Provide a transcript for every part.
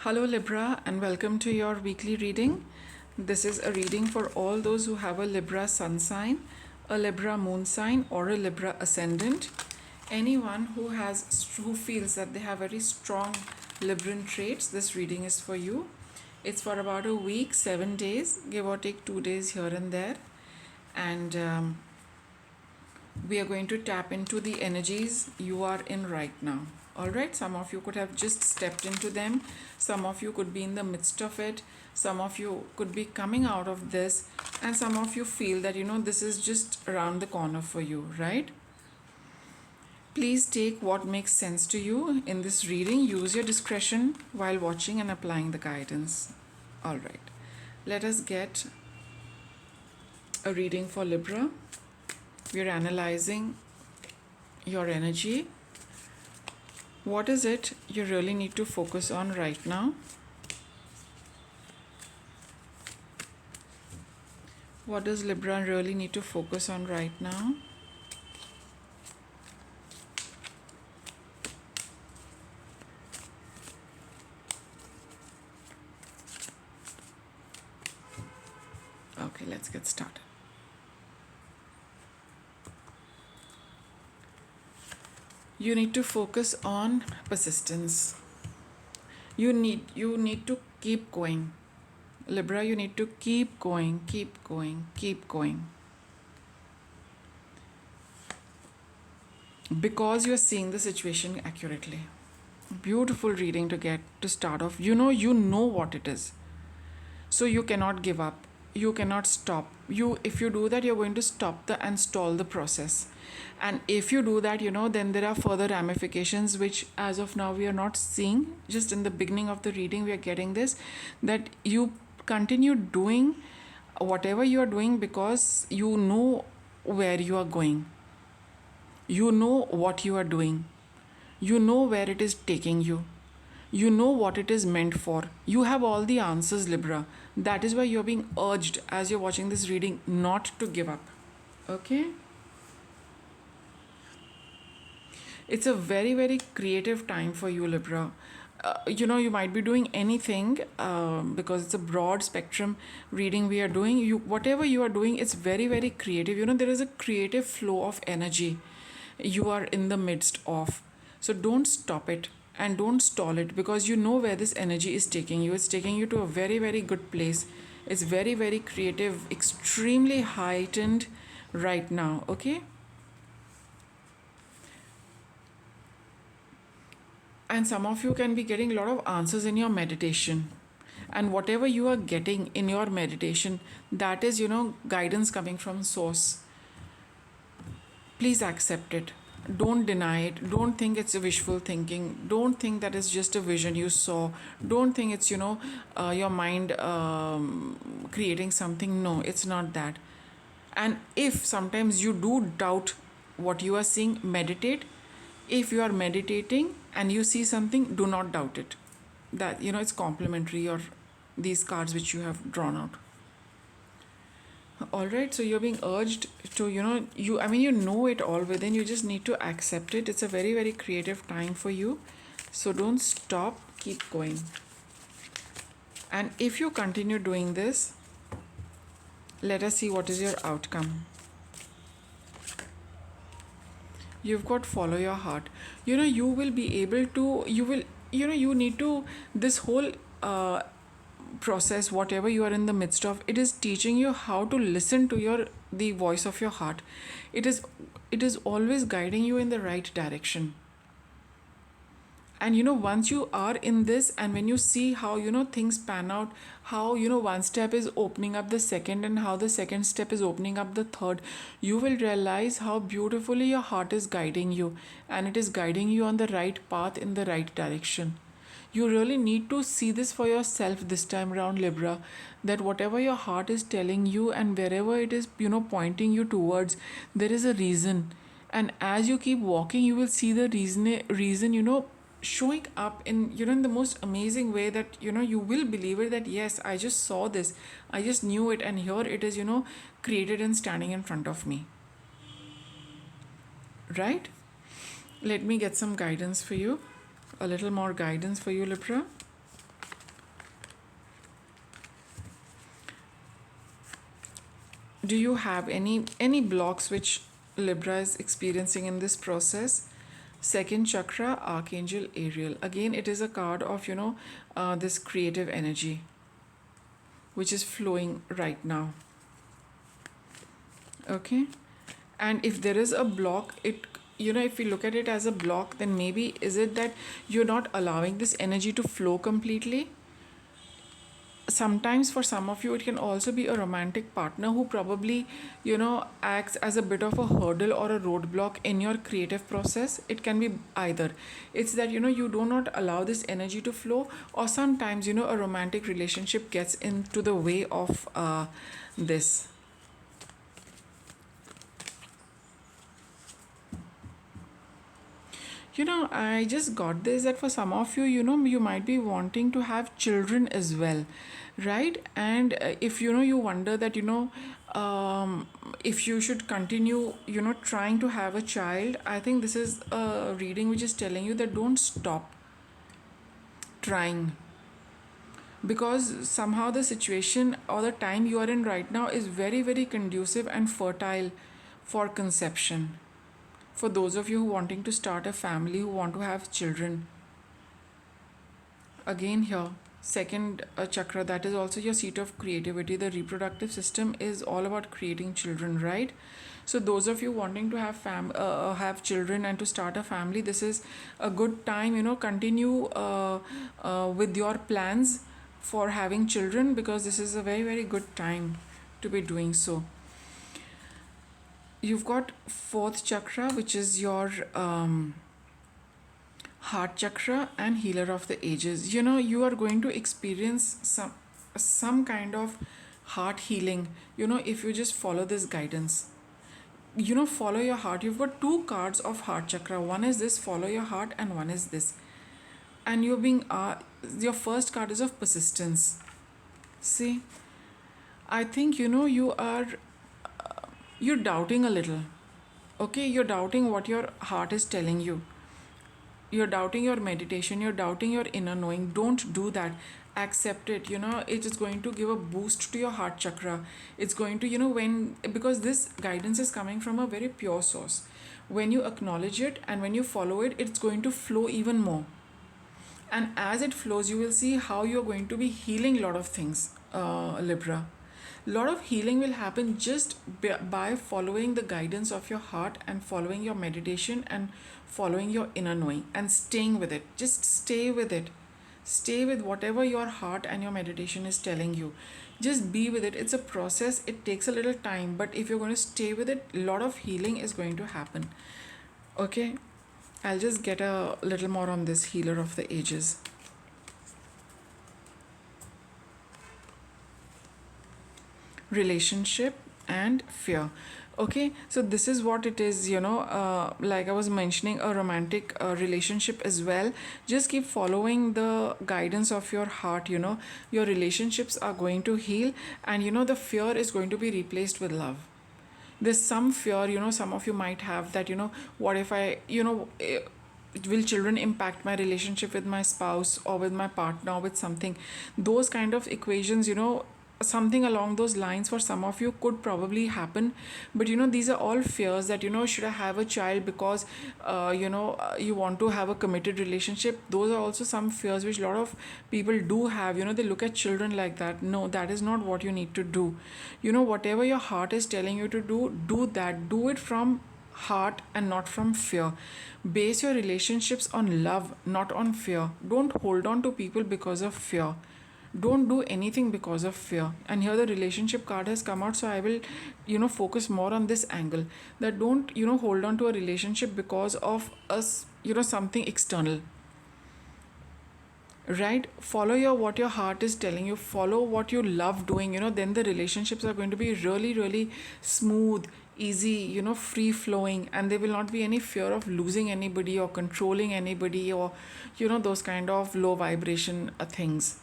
Hello Libra and welcome to your weekly reading. This is a reading for all those who have a Libra sun sign, a Libra moon sign or a Libra ascendant. Anyone who feels that they have very strong Libran traits, this reading is for you. It's for about a week, 7 days, give or take 2 days here and there. And we are going to tap into the energies you are in right now. All right, some of you could have just stepped into them, some of you could be in the midst of it, some of you could be coming out of this, and some of you feel that this is just around the corner for you, right? Please take what makes sense to you in this reading. Use your discretion while watching and applying the guidance. All right, let us get a reading for Libra. We are analyzing your energy. What is it you really need to focus on right now? What does Libra really need to focus on right now? Okay, let's get started. You need to focus on persistence. You need to keep going. Libra, you need to keep going, keep going, keep going. Because you're seeing the situation accurately. Beautiful reading to get to start off. You know what it is. So you cannot give up. You cannot stop. If you do that, you're going to stop and stall the process. And if you do that, then there are further ramifications, which as of now we are not seeing. Just in the beginning of the reading, we are getting this, that you continue doing whatever you are doing because you know where you are going. You know what you are doing. You know where it is taking you. You know what it is meant for. You have all the answers, Libra. That is why you're being urged as you're watching this reading not to give up. Okay? It's a very, very creative time for you, Libra. You might be doing anything because it's a broad spectrum reading we are doing. Whatever you are doing, it's very, very creative. There is a creative flow of energy you are in the midst of. So don't stop it and don't stall it, because you know where this energy is taking you. It's taking you to a very, very good place. It's very, very creative, extremely heightened right now. Okay? And some of you can be getting a lot of answers in your meditation. And whatever you are getting in your meditation, that is, guidance coming from source. Please accept it. Don't deny it. Don't think it's a wishful thinking. Don't think that it's just a vision you saw. Don't think it's, your mind creating something. No, it's not that. And if sometimes you do doubt what you are seeing, meditate. If you are meditating and you see something, do not doubt it. That, it's complementary, or these cards which you have drawn out. All right, so you're being urged to, you know it all within. You just need to accept it. It's a very, very creative time for you. So don't stop, keep going. And if you continue doing this, let us see what is your outcome. You've got follow your heart. You will be able to, you need to, this whole process, whatever you are in the midst of, it is teaching you how to listen to the voice of your heart. It is always guiding you in the right direction. And once you are in this, and when you see how things pan out, how one step is opening up the second, and how the second step is opening up the third, you will realize how beautifully your heart is guiding you, and it is guiding you on the right path, in the right direction. You really need to see this for yourself this time around, Libra, that whatever your heart is telling you and wherever it is, pointing you towards, there is a reason. And as you keep walking, you will see the reason, showing up in, in the most amazing way, that, you will believe it, that yes, I just saw this, I just knew it, and here it is, created and standing in front of me. Right? Let me get some guidance for you. A little more guidance for you, Libra. Do you have any blocks which Libra is experiencing in this process? Second chakra, Archangel Ariel. Again, it is a card of this creative energy which is flowing right now. Okay, and if there is a block, it if we look at it as a block, then maybe is it that you're not allowing this energy to flow completely? Sometimes for some of you it can also be a romantic partner who probably acts as a bit of a hurdle or a roadblock in your creative process. It can be either. It's that you do not allow this energy to flow, or sometimes a romantic relationship gets into the way of this. I just got this that for some of you, you might be wanting to have children as well, right? And if you wonder that, if you should continue, trying to have a child, I think this is a reading which is telling you that don't stop trying, because somehow the situation or the time you are in right now is very, very conducive and fertile for conception. For those of you who wanting to start a family, who want to have children, again here, second chakra, that is also your seat of creativity. The reproductive system is all about creating children, right? So those of you wanting to have children and to start a family, this is a good time. Continue with your plans for having children, because this is a very, very good time to be doing so. You've got fourth chakra, which is your heart chakra and healer of the ages. You are going to experience some kind of heart healing, if you just follow this guidance. Follow your heart. You've got two cards of heart chakra. One is this, follow your heart, and one is this. And you're being your first card is of persistence. See, I think you're doubting a little. Okay, you're doubting what your heart is telling you. You're doubting your meditation, you're doubting your inner knowing. Don't do that. Accept it. It is going to give a boost to your heart chakra. It's going to because this guidance is coming from a very pure source. When you acknowledge it and when you follow it, it's going to flow even more. And as it flows, you will see how you're going to be healing a lot of things, Libra. A lot of healing will happen just by following the guidance of your heart and following your meditation and following your inner knowing and staying with it. Just stay with it. Stay with whatever your heart and your meditation is telling you. Just be with it. It's a process. It takes a little time, but if you're going to stay with it, a lot of healing is going to happen. Okay, I'll just get a little more on this healer of the ages. Relationship and fear. Okay, so this is what it is, like I was mentioning, a romantic relationship as well. Just keep following the guidance of your heart. Your relationships are going to heal, and the fear is going to be replaced with love. There's some fear, some of you might have that, what if I, will children impact my relationship with my spouse or with my partner or with something? Those kind of equations, something along those lines for some of you could probably happen. But these are all fears that should I have a child because you want to have a committed relationship. Those are also some fears which a lot of people do have. They look at children like that. No, that is not what you need to do. Whatever your heart is telling you to do that. Do it from heart and not from fear. Base your relationships on love, not on fear. Don't hold on to people because of fear. Don't do anything because of fear. And here the relationship card has come out, so I will focus more on this angle, that don't hold on to a relationship because of us something external, right? Follow what your heart is telling you. Follow what you love doing. Then the relationships are going to be really, really smooth, easy, free flowing, and there will not be any fear of losing anybody or controlling anybody or those kind of low vibration things.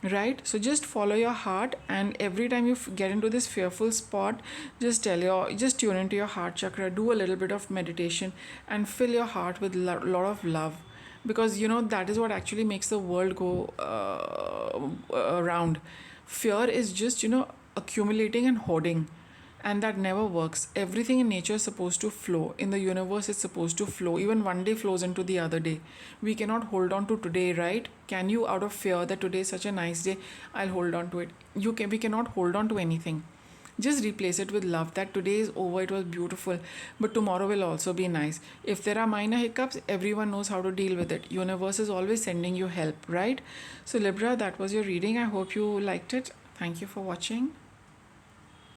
Right? So just follow your heart, and every time you get into this fearful spot, just tune into your heart chakra, do a little bit of meditation, and fill your heart with lot of love, because that is what actually makes the world go around. Fear is just accumulating and hoarding, and that never works. Everything in nature is supposed to flow. In the universe, it's supposed to flow. Even one day flows into the other day. We cannot hold on to today, right? Can you, out of fear that today is such a nice day, I'll hold on to it? We cannot hold on to anything. Just replace it with love that today is over, it was beautiful, but tomorrow will also be nice. If there are minor hiccups, everyone knows how to deal with it. Universe is always sending you help, right? So Libra, that was your reading. I hope you liked it. Thank you for watching.